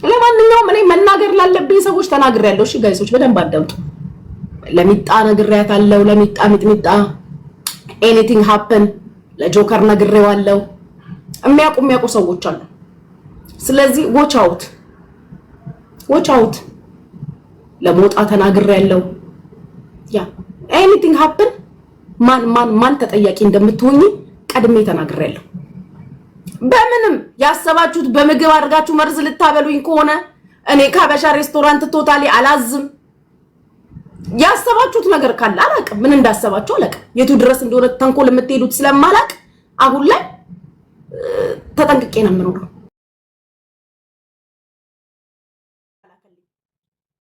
ለማንኛውም እኔ መናገር ላለብኝ ሰዎች ተናግሬያለሁ። እሺ ጋይሶች በደንብ አዳምጡ። ለሚጣ ነግሬያታለሁ። ለሚጣ ሚጥሚጣ ኤኒቲንግ ሃፕን ለጆከር ነግሬዋለሁ። የሚያውቁ ሰዎች አሉ። ስለዚህ ዎች አውት ለሞጣ ተናግሬያለሁ። ያ ኤኒቲንግ ሃፕን ማን ተጠያቂ እንደምትሆኚ ቀድሜ ተናግሬያለሁ። በምንም ያሰባችሁት በምግብ አድርጋችሁ መርዝ ልታበሉኝ ከሆነ እኔ ከሀበሻ ሬስቶራንት ቶታሊ አላዝም። ያሰባችሁት ነገር ካለ አላውቅም፣ ምን እንዳሰባችሁ አላውቅም። የቱ ድረስ እንደሆነ ተንኮል የምትሄዱት ስለማላውቅ አሁን ላይ ተጠንቅቄ ነው የምኖረው።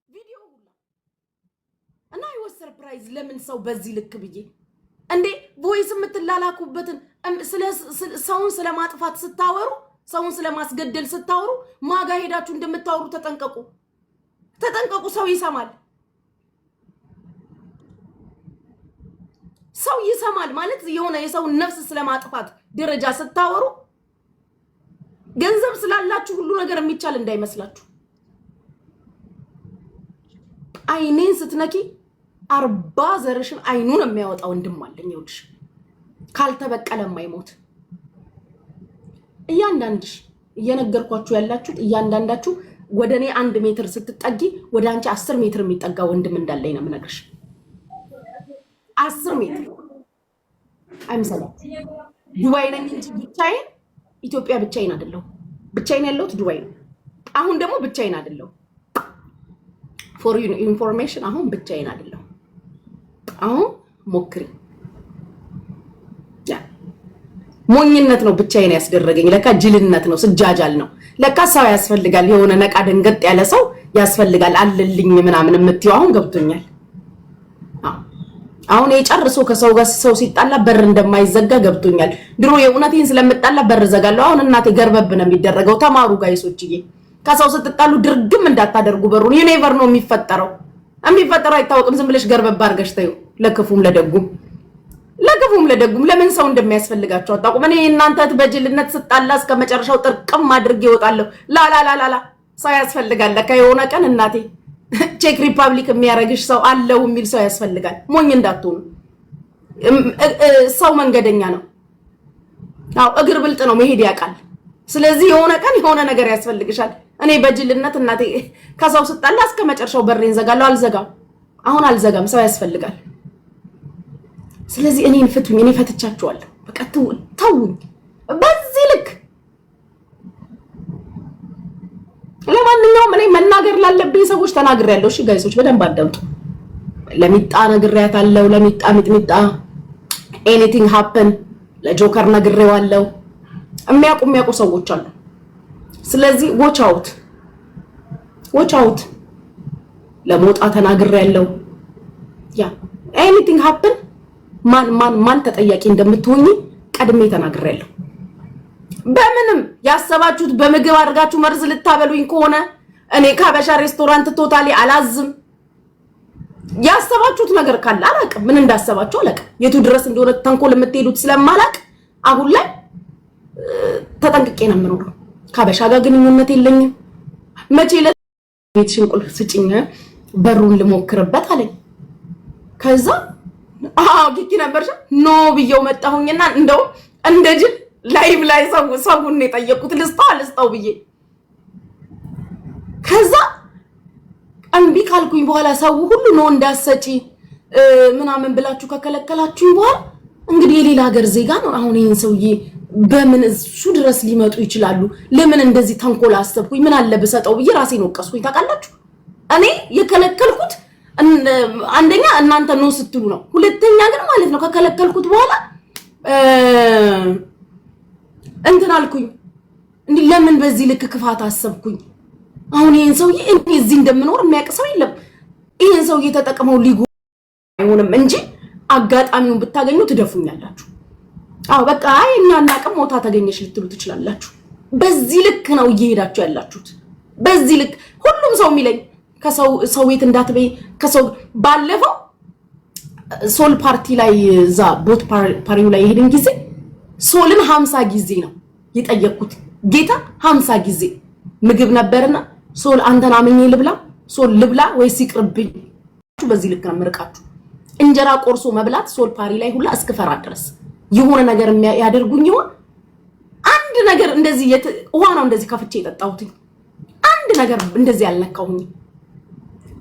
ቪዲዮ ሁላ እና አይወስ ሰርፕራይዝ ለምን ሰው በዚህ ልክ ብዬ እንዴ ቮይስ የምትላላኩበትን ሰውን ስለማጥፋት ስታወሩ፣ ሰውን ስለማስገደል ስታወሩ ማጋ ሄዳችሁ እንደምታወሩ ተጠንቀቁ። ሰው ይሰማል። ሰው ይሰማል ማለት የሆነ የሰው ነፍስ ስለማጥፋት ደረጃ ስታወሩ ገንዘብ ስላላችሁ ሁሉ ነገር የሚቻል እንዳይመስላችሁ። አይኔን ስትነኪ 40 ዘርሽን አይኑን የሚያወጣ ወንድም አለኝ። ይኸውልሽ ካልተበቀለ የማይሞት እያንዳንድሽ እየነገርኳችሁ ያላችሁት እያንዳንዳችሁ ወደኔ 1 ሜትር ስትጠጊ ወደ አንቺ 10 ሜትር የሚጠጋ ወንድም እንዳለኝ ነው የምነግርሽ። 10 ሜትር አይምሰላት። ዱባይ ነኝ እንጂ ብቻዬን ኢትዮጵያ ብቻዬን አይደለሁ። ብቻዬን ያለሁት ዱባይ ነው። አሁን ደግሞ ብቻዬን አይደለሁ። ፎር ዩ ኢንፎርሜሽን አሁን ብቻዬን አይደለሁ። አሁን ሞክሪ። ያ ሞኝነት ነው ብቻዬን ያስደረገኝ። ለካ ጅልነት ነው፣ ስጃጃል ነው። ለካ ሰው ያስፈልጋል። የሆነ ነቃ ደንገጥ ያለ ሰው ያስፈልጋል። አለልኝ ምናምን የምትይው አሁን ገብቶኛል። አሁን የጨርሶ ከሰው ጋር ሰው ሲጣላ በር እንደማይዘጋ ገብቶኛል። ድሮ የእውነቴን ስለምጣላ በር ዘጋለሁ። አሁን እናቴ ገርበብ ነው የሚደረገው። ተማሩ ጋይሶችዬ፣ ከሰው ስትጣሉ ድርግም እንዳታደርጉ በሩን። ዩኒቨር ነው የሚፈጠረው አይታወቅም። ዝም ብለሽ ገርበብ አድርገሽ ተይው። ለክፉም ለደጉም ለምን ሰው እንደሚያስፈልጋቸው አጣቁም። እኔ እናንተ በጅልነት ስጣላ እስከ መጨረሻው ጥርቅም አድርጌ እወጣለሁ። ላላላላ ሰው ያስፈልጋል። ለካ የሆነ ቀን እናቴ ቼክ ሪፐብሊክ የሚያረግሽ ሰው አለው የሚል ሰው ያስፈልጋል። ሞኝ እንዳትሆኑ። ሰው መንገደኛ ነው። አው እግር ብልጥ ነው፣ መሄድ ያውቃል። ስለዚህ የሆነ ቀን የሆነ ነገር ያስፈልግሻል። እኔ በጅልነት እናቴ ከሰው ስጣላ እስከ መጨረሻው በሬን ዘጋለሁ። አሁን አልዘጋም። ሰው ያስፈልጋል። ስለዚህ እኔን ፍቱኝ። እኔ ፈትቻችኋለሁ። በቃ ተውኝ በዚህ ልክ። ለማንኛውም እኔ መናገር ላለብኝ ሰዎች ተናግሬያለሁ። እሺ ጋይሶች በደንብ አዳምጡ። ለሚጣ ነግሬያታለሁ። ለሚጣ ሚጥሚጣ ኤኒቲንግ ሃፕን ለጆከር ነግሬዋለሁ። የሚያውቁ ሰዎች አሉ። ስለዚህ ዎች አውት ለሞጣ ተናግሬያለሁ። ያ ኤኒቲንግ ሃፕን ማን ተጠያቂ እንደምትሆኚ ቀድሜ ተናግሬያለሁ። በምንም ያሰባችሁት በምግብ አድርጋችሁ መርዝ ልታበሉኝ ከሆነ እኔ ከሀበሻ ሬስቶራንት ቶታሊ አላዝም። ያሰባችሁት ነገር ካለ አላውቅም፣ ምን እንዳሰባችሁ አላውቅም። የቱ ድረስ እንደሆነ ተንኮል የምትሄዱት ስለማላውቅ አሁን ላይ ተጠንቅቄ ነው የምኖረው። ከሀበሻ ጋር ግንኙነት የለኝም። መቼ ለቤትሽን ቁልፍ ስጭኝ በሩን ልሞክርበት አለኝ። ከዛ ጊኪ ነበርሽ ኖ ብየው መጣሁኝና እንደው እንደጅል ላይቭ ላይ ሰውን ነው የጠየቁት ልስጣው ብዬ። ከዛ አንቢ ካልኩኝ በኋላ ሰው ሁሉ ነው እንዳሰጪ ምናምን ብላችሁ ከከለከላችሁኝ በኋላ እንግዲህ የሌላ ሀገር ዜጋ ነው። አሁን ይሄን ሰውዬ በምን እሱ ድረስ ሊመጡ ይችላሉ? ለምን እንደዚህ ተንኮል አሰብኩኝ? ምን አለ በሰጠው ብዬ ራሴን ወቀስኩኝ። ታውቃላችሁ እኔ የከለከልኩት አንደኛ እናንተ ነው ስትሉ ነው። ሁለተኛ ግን ማለት ነው ከከለከልኩት በኋላ እንትን አልኩኝ። እንዴ ለምን በዚህ ልክ ክፋት አሰብኩኝ? አሁን ይሄን ሰውዬ እኔ እዚህ እንደምኖር የሚያውቅ ሰው የለም። ይሄን ሰውዬ ተጠቅመው ሊጉ አይሆንም እንጂ አጋጣሚውን ብታገኙ ትደፉኛላችሁ። አው በቃ እኛ እናቀም ሞታ ተገኘሽ ልትሉ ትችላላችሁ። በዚህ ልክ ነው እየሄዳችሁ ያላችሁት። በዚህ ልክ ሁሉም ሰው የሚለኝ ከሰው ቤት እንዳትበይ ከሰው ባለፈው ሶል ፓርቲ ላይ ዛ ቦት ፓሪው ላይ ሄድን ጊዜ ሶልን 50 ጊዜ ነው የጠየቅኩት። ጌታ 50 ጊዜ ምግብ ነበርና ሶል አንተን አመኘ ልብላ ሶል ልብላ ወይስ ይቅርብኝ በዚህ ልክ ነው ምርቃችሁ እንጀራ ቆርሶ መብላት ሶል ፓሪ ላይ ሁላ እስከፈራ ድረስ የሆነ ነገር ያደርጉኝ ይሆን አንድ ነገር እንደዚህ ውሃ ነው እንደዚህ ከፍቼ የጠጣሁት አንድ ነገር እንደዚህ ያልነካሁኝ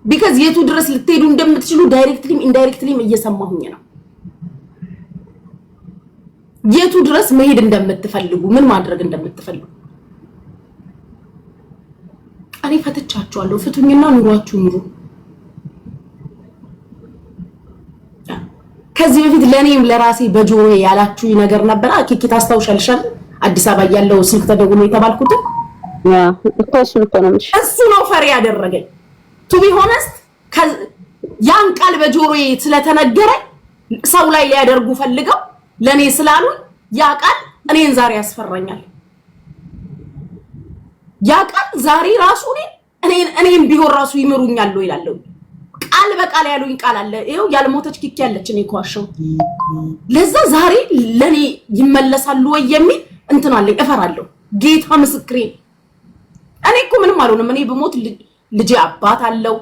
because የቱ ድረስ ልትሄዱ እንደምትችሉ ዳይሬክትሊ ኢንዳይሬክትሊ እየሰማሁኝ ነው የቱ ድረስ መሄድ እንደምትፈልጉ ምን ማድረግ እንደምትፈልጉ እኔ ፈትቻችኋለሁ ፍቱኝና ኑሯችሁ ኑሩ ከዚህ በፊት ለኔም ለራሴ በጆሮዬ ያላችሁ ነገር ነበር አኪኪ ታስታውሻልሻል አዲስ አበባ ያለው ስልክ ተደውሎ የተባልኩት እሱ ነው ፈሪ ያደረገኝ to be honest ያን ቃል በጆሮዬ ስለተነገረ ሰው ላይ ሊያደርጉ ፈልገው ለኔ ስላሉ ያ ቃል እኔን ዛሬ ያስፈራኛል ያ ቃል ዛሬ ራሱ እኔን ቢሆን ራሱ ይምሩኛል ይላል ቃል በቃል ያሉኝ ቃል አለ ይሄው ያልሞተች ኪኪ ያለች እኔ ኳሽው ለዛ ዛሬ ለኔ ይመለሳሉ ወይ የሚል እንትን አለኝ እፈራለሁ ጌታ ምስክሬ እኔ እኮ ምንም አልሆንም እኔ በሞት ልጅ አባት አለው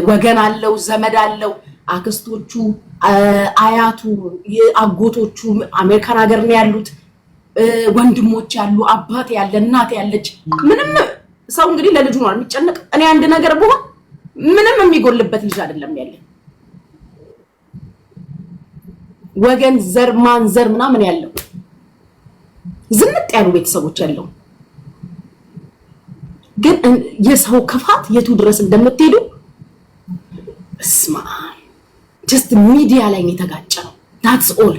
ወገን አለው ዘመድ አለው አክስቶቹ አያቱ አጎቶቹ አሜሪካን ሀገር ነው ያሉት ወንድሞች ያሉ አባት ያለ እናት ያለች ምንም ሰው እንግዲህ ለልጁ ነው የሚጨነቅ እኔ አንድ ነገር ብሆን ምንም የሚጎልበት ልጅ አይደለም ያለ ወገን ዘር ማንዘር ምናምን ያለው ዝምጥ ያሉ ቤተሰቦች ያለው ግን የሰው ክፋት የቱ ድረስ እንደምትሄዱ እስማ just media ላይ የተጋጨው that's all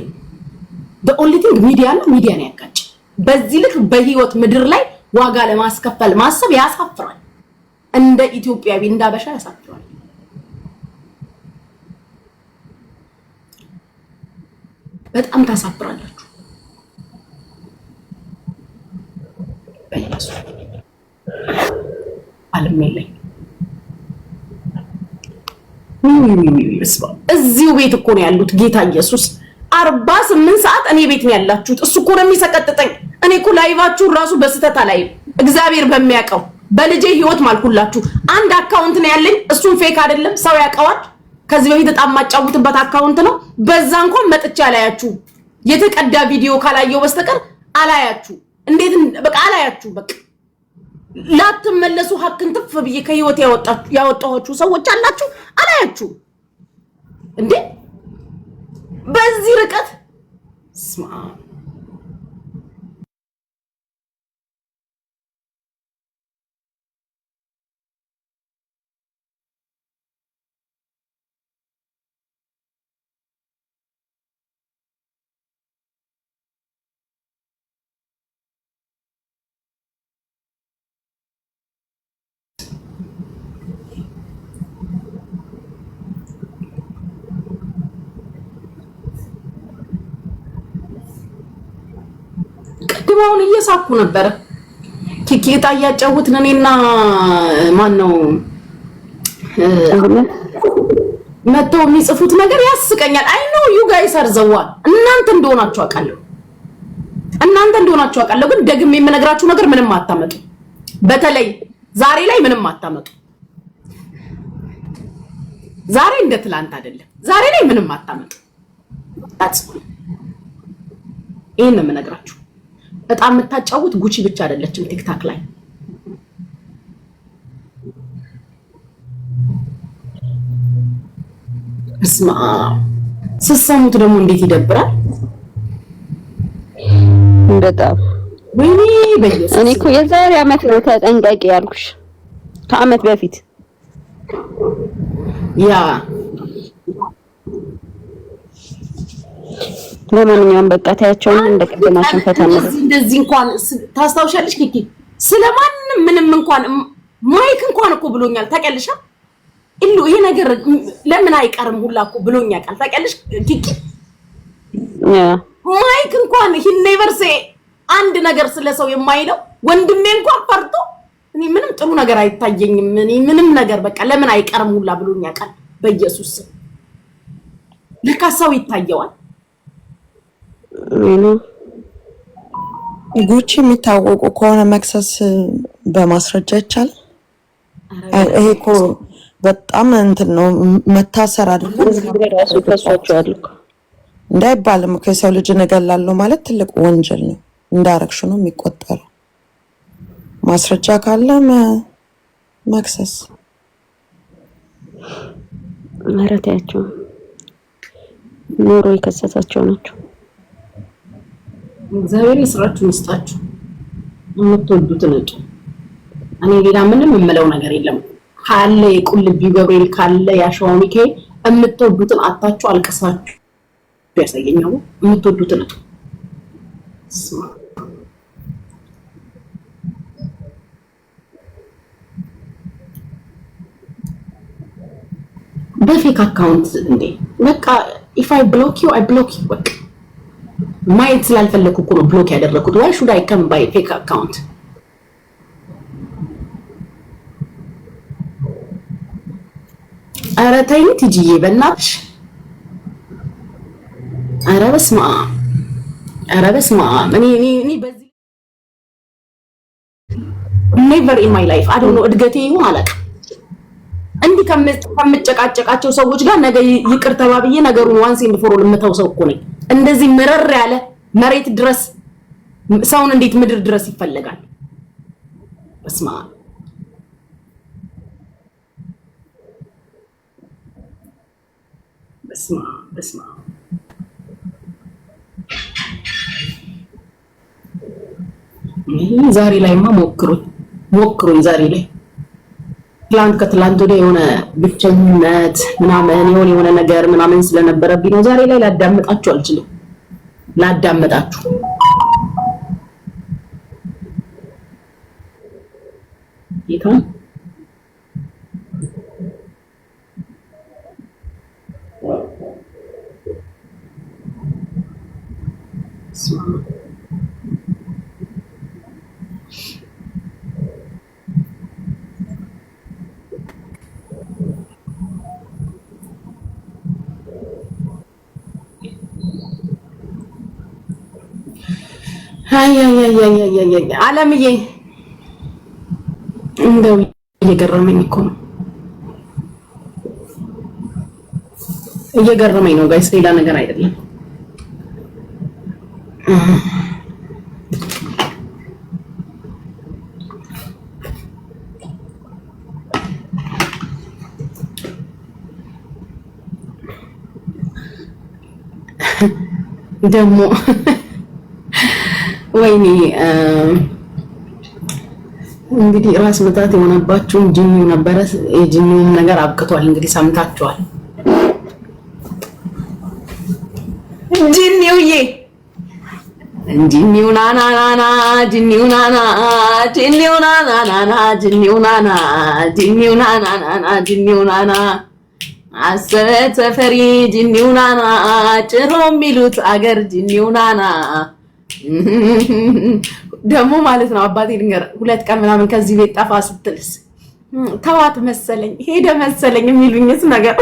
the only thing media ነው ያጋጨ በዚህ ልክ በህይወት ምድር ላይ ዋጋ ለማስከፈል ማሰብ ያሳፍራል እንደ ኢትዮጵያዊ እንዳበሻ ያሳፍራል በጣም ታሳፍራላችሁ በኢየሱስ አለመለኝ እዚሁ ቤት እኮ ነው ያሉት ጌታ ኢየሱስ 48 ሰዓት እኔ ቤት ነው ያላችሁት እሱ እኮ ነው የሚሰቀጥጠኝ እኔ እኮ ላይቫችሁ ራሱ በስተታ ላይ እግዚአብሔር በሚያቀው በልጄ ህይወት ማልኩላችሁ አንድ አካውንት ነው ያለኝ እሱን ፌክ አይደለም ሰው ያቀዋል ከዚህ በፊት በጣም ማጫውትበት አካውንት ነው በዛ እንኳን መጥቻ አላያችሁ የተቀዳ ቪዲዮ ካላየው በስተቀር አላያችሁ እንዴት በቃ አላያችሁ በቃ ላትመለሱ ሀቅን ትፍ ብዬ ከህይወት ያወጣችሁ ሰዎች አላችሁ አላያችሁ እንዴ በዚህ ርቀት ስማ ድማውን እየሳኩ ነበር ኪኪታ ያጫውትን እኔና ማን ነው መተው የሚጽፉት ነገር ያስቀኛል አይ ኖ ዩ ጋይስ አር ዘዋን እናንተ እንደሆናችሁ አውቃለሁ ግን ደግሜ የምነግራችሁ ነገር ምንም አታመጡ በተለይ ዛሬ ላይ ምንም አታመጡ ዛሬ እንደ ትላንት አይደለም ዛሬ ላይ ምንም አታመጡ ይሄን ነው የምነግራችሁ በጣም የምታጫውት ጉቺ ብቻ አይደለችም ቲክታክ ላይ እስማ ስሰሙት ደግሞ እንዴት ይደብራል በጣም ወይኔ በየስ እኔ እኮ የዛሬ አመት ነው ተጠንቀቂ ያልኩሽ ከአመት በፊት ያ ለማንኛውም በቃ ታያቸውና እንደቀደማችን ፈተና እንደዚህ እንኳን ታስታውሻለሽ ኪኪ ስለማንም ምንም እንኳን ማይክ እንኳን እኮ ብሎኛል ታውቂያለሽ ኢሉ ይሄ ነገር ለምን አይቀርም ሁላ እኮ ብሎኛል ታውቂያለሽ ኪኪ ያ ማይክ እንኳን he never say አንድ ነገር ስለሰው የማይለው ወንድሜ እንኳን ፈርቶ እኔ ምንም ጥሩ ነገር አይታየኝም እኔ ምንም ነገር በቃ ለምን አይቀርም ሁላ ብሎኛል በኢየሱስ ለካሳው ይታየዋል ጉቺ የሚታወቁ ከሆነ መክሰስ በማስረጃ ይቻላል ይሄ እኮ በጣም እንትን ነው መታሰር አይደለም ራሱ ከሷቸዋል እንዳይባልም ከሰው ልጅ እገላለሁ ማለት ትልቅ ወንጀል ነው። እንዳረግሽ ነው የሚቆጠረው። ማስረጃ ካለ መክሰስ ማረታቸው ኖሮ የከሰሳቸው ናቸው። እግዚአብሔር ይስራችሁ ይስጣችሁ። የምትወዱትን እጡ። እኔ ሌላ ምንም የምለው ነገር የለም። ካለ የቁልቢው ገብርኤል ካለ ያሸዋው ሚካኤል የምትወዱትን አጣችሁ አልቅሳችሁ ያሳየኛው የምትወዱትን እጡ። በፌክ አካውንት እንዴ በቃ if I block you I block you በቃ ማየት ስላልፈለኩ እኮ ነው ብሎክ ያደረኩት። why should I come by fake account? ኧረ ተይ ትጂዬ በእናትሽ። ኧረ በስመ አብ እኔ በዚህ never in my life I don't know እድገቴ ይሁን አላውቅም። እንዲህ ከምጨቃጨቃቸው ሰዎች ጋር ነገ ይቅር ተባብዬ ነገሩን ዋንስ ኤንድ ፎር ኦል የምተው ሰው እኮ ነኝ። እንደዚህ ምረር ያለ መሬት ድረስ ሰውን እንዴት ምድር ድረስ ይፈልጋል? በስመ አብ በስመ አብ ዛሬ ላይማ ሞክሩኝ ዛሬ ላይ ከትላንት ወዲያ የሆነ ብቸኝነት ምናምን የሆነ ነገር ምናምን ስለነበረብኝ ነው። ዛሬ ላይ ላዳምጣችሁ አልችልም። ላዳምጣችሁ ይታን አለምዬ እንደው እየገረመኝ እኮ ነው። እየገረመኝ ነው ጋይስ፣ ሌላ ነገር አይደለም። ደግሞ ወይኔ እንግዲህ ራስ ምታት የሆነባችሁን ጂኒው ነበረ። የጂኒውን ነገር አብቅቷል። እንግዲህ ሰምታችኋል። ጂኒውዬ ጂኒው ናናናና ጂኒው ናና ጂኒው ናናናና ጂኒው ናና ጂኒው ናናናና ጂኒው ናና አሰበ ተፈሪ ጂኒው ናና ጭሮ የሚሉት አገር ጂኒው ናና ደግሞ ማለት ነው። አባቴ ድንገር 2 ቀን ምናምን ከዚህ ቤት ጠፋ ስትልስ ተዋት መሰለኝ ሄደ መሰለኝ የሚሉኝስ ነገር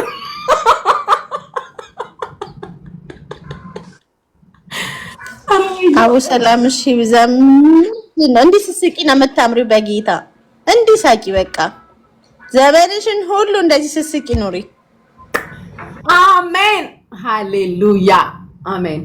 አቡ ሰላም እሺ ብዛም እንዲህ ስስቂ ነው የምታምሪው። በጌታ እንዲህ ሳቂ። በቃ ዘመንሽን ሁሉ እንደዚህ ስስቂ ኑሪ። አሜን ሃሌሉያ አሜን።